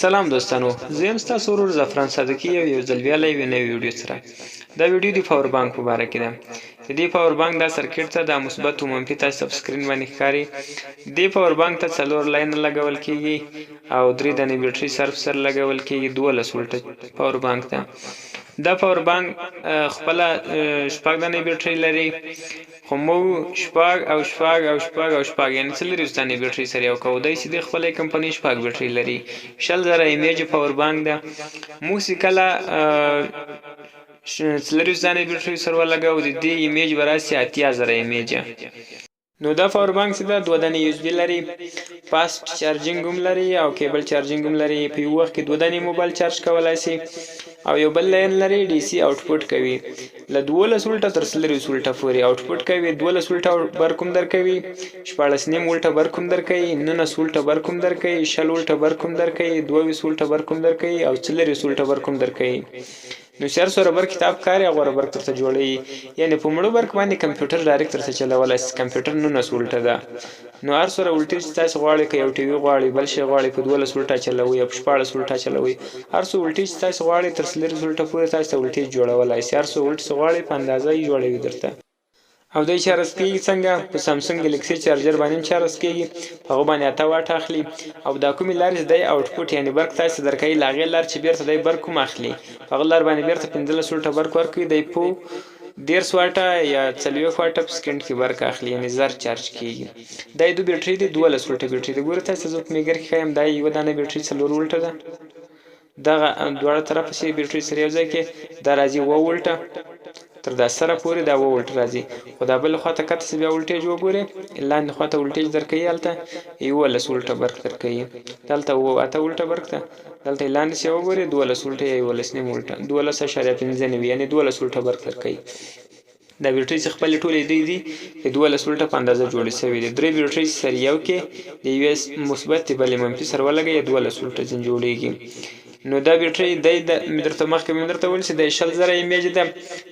سلام دوستانو، زه یم ستاسو ورور زعفران صادقي یو ځل بیا له یوې نوې ویډیو سره. دا ویډیو د پاور بانک په باره کې ده. د دې پاور بانک دا سرکټ ته دا مثبت او منفي تاسو په سکرین باندې ښکاري. دې پاور بانک ته 4 لاین لګول کیږي او 3 دانې بیټرۍ سر لګول کیږي. 12 ولټه پاور بانک ته. دا پاور بانک خپل شپږ دانې بیټرۍ لري. خو مو شپږ یعنی 4 دانې بیټرۍ سره یو کودای چې د خپلې کمپنۍ شپږ بیټرۍ لري. 10000 ایمیج پاور بانک ده. موږ چې کله 4 دانې بیټرۍ سره ولګو د دې ایمیج براسي 80000 ایمیج. نو دا پاور بانک چې دا 2 دانې یو اس بي لري، فاست چارجینګ هم لري او کیبل چارجینګ هم لري. په یو وخت کې 2 دانې موبایل چارج کولای شي او یو بل لاین لري ډي سي آوټپوټ کوي. له 12 ولټه تر 40 ولټه پورې آوټپوټ کوي. 12 ولټه برق هم درکوي، 14 ولټه برق هم درکوي، 19 ولټه برق هم درکوي، 60 ولټه برق هم درکوي، 22 ولټه برق هم درکوي او 40 ولټه برق هم درکوي. نو شهر سره برق کتاب کاری غوړه برق ترته جوړي، یعنی په مړو برق باندې کمپیوټر ډایرکټ ترته چلولای شي. کمپیوټر 19 ولټه ده. نو هر سره ولټیج تاسو غواړئ که یو ټي وي غواړئ، بل شي غواړئ په 12 ولټه چلوي او په 14 ولټه چلوي. هر څو ولټیج تاسو غواړئ تر 40 ولټه پورې تاسو ولټیج جوړولای شي. هر څو ولټ غواړئ په اندازه یې جوړوي درته. او د چارج کیږي څنګه؟ په سامسونګ ګلیکسي چارجر باندې چارج کیږي. هغه باندې 8 واټ اخلي او دا کومې لارې د آوټپوټ یعنی برق تاسو درکوي لاغې لار چې بیرته د برق کوم اخلي. هغه لار باندې بیرته 15 ولټه برق ورکوي. د په 1.5 واټه یا 40 واټه په سکند کې برق اخلي، یعنی زر چارج کیږي. دا د بیټرۍ دی 12 ولټه بیټرۍ دی. ګوره تاسو زه په میګر کې خایم دا یو دانه بیټرۍ 4 ولټه ده. دغه دواړه طرفه سي بیټرۍ سره یو ځای کې دا راځي 2 ولټه تر دا سره پورې دا 2 ولټ راځي. خو دا بل خواته کته بیا ولټیج وګورئ، لاندې خواته ولټیج درکوي، هلته 11 ولټه برق درکوي، دلته 8 ولټه برق ده، دلته لاندې څه وګورئ 12 ولټه یا 11 ولټه 12.5 یعنی 12 ولټه برق درکوي. دا بیټرۍ چې خپل ټولې دی د 12 ولټه په اندازه جوړې شوی دي. درې بیټرۍ سره یو کې د یو اس مثبت بلې منفي سره ولګي 12 ولټه ځین جوړیږي. نو دا بیټرۍ د درته مخکې مې درته ویل چې د 20000 ایمیج ده،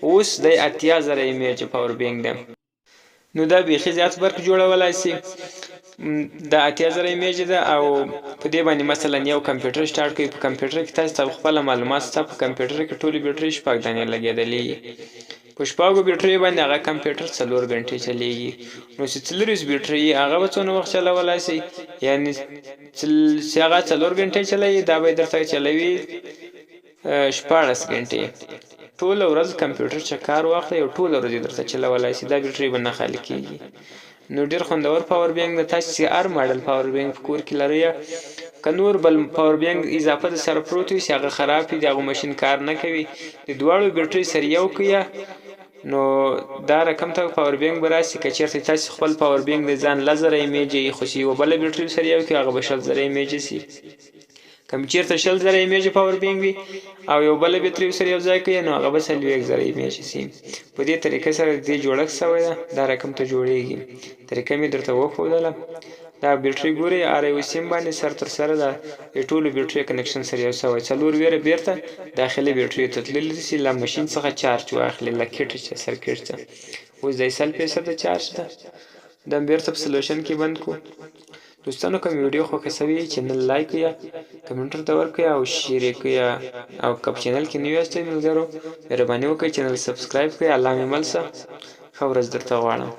اوس د 80000 ایمیج پاور بانک ده. نو دا بیخي زیات برق جوړولای شي. د 80000 ایمیج ده او په دې باندې مثلا یو کمپیوټر سٹارټ کوي. په کمپیوټر کې تاسو خپل معلومات ستاسو په کمپیوټر کې ټولې بیټرۍ شپږ دانې لګېدلې. په شپږو بیټرۍ باندې هغه کمپیوټر 4 غنټې چلیږي. نو چې 40 بیټرۍ هغه به څونه وخت چلولای شي؟ یعنی چې هغه 4 غنټې چلایي دا به درته چلوي 14 غنټې. ټول ورځ کمپیوټر چې کار واخلي او ټول ورځ درته چلولای شي. دا بیټرۍ به نه خالی کیږي. نو ډیر خوندور پاور بانک د تاسو چې ار ماډل پاور بانک کور کې لري که نور بل پاور بانک اضافه د سره پروت وي چې هغه خراب وي، دغه ماشین کار نه کوي، د دواړو بیټرۍ سره یو کیا نو دا رقم ته پاور بانک براسي. که چیرته تاسو خپل پاور بانک د ځان لزر ایمیج خو شي او بل بیټرۍ سره یو کې هغه به 20000 ایمیج شي. کم چیرته 20000 ایمیج پاور بانک وي او یو بل بیټرۍ سره یو ځای کوي نو هغه به 100000 ایمیج شي. په دې طریقې سره دې جوړښت شوی ده. دا رقم ته جوړیږي. طریقه مې درته وښودله. دا بیټرۍ ګوري ار یو سیم باندې سر تر سره دا ټولو بیټرۍ کنکشن سره یو شوی. 4 ویره بیرته داخلي بیټرۍ ته تللی شي له ماشین څخه چارج واخلي له کټ چې سرکټ ته. اوس د 100% چارج ده. دا بیرته په سولوشن کې بند کو. دوستانو کوم ویډیو خوښه شوی چینل لایک یا کمنټ ته ورکړئ او شیر کړئ او کپ چینل کې نیو یاستئ ملګرو مهرباني وکړئ چینل سبسکرایب کړئ. الله مې مل شه. ښه ورځ درته غواړم.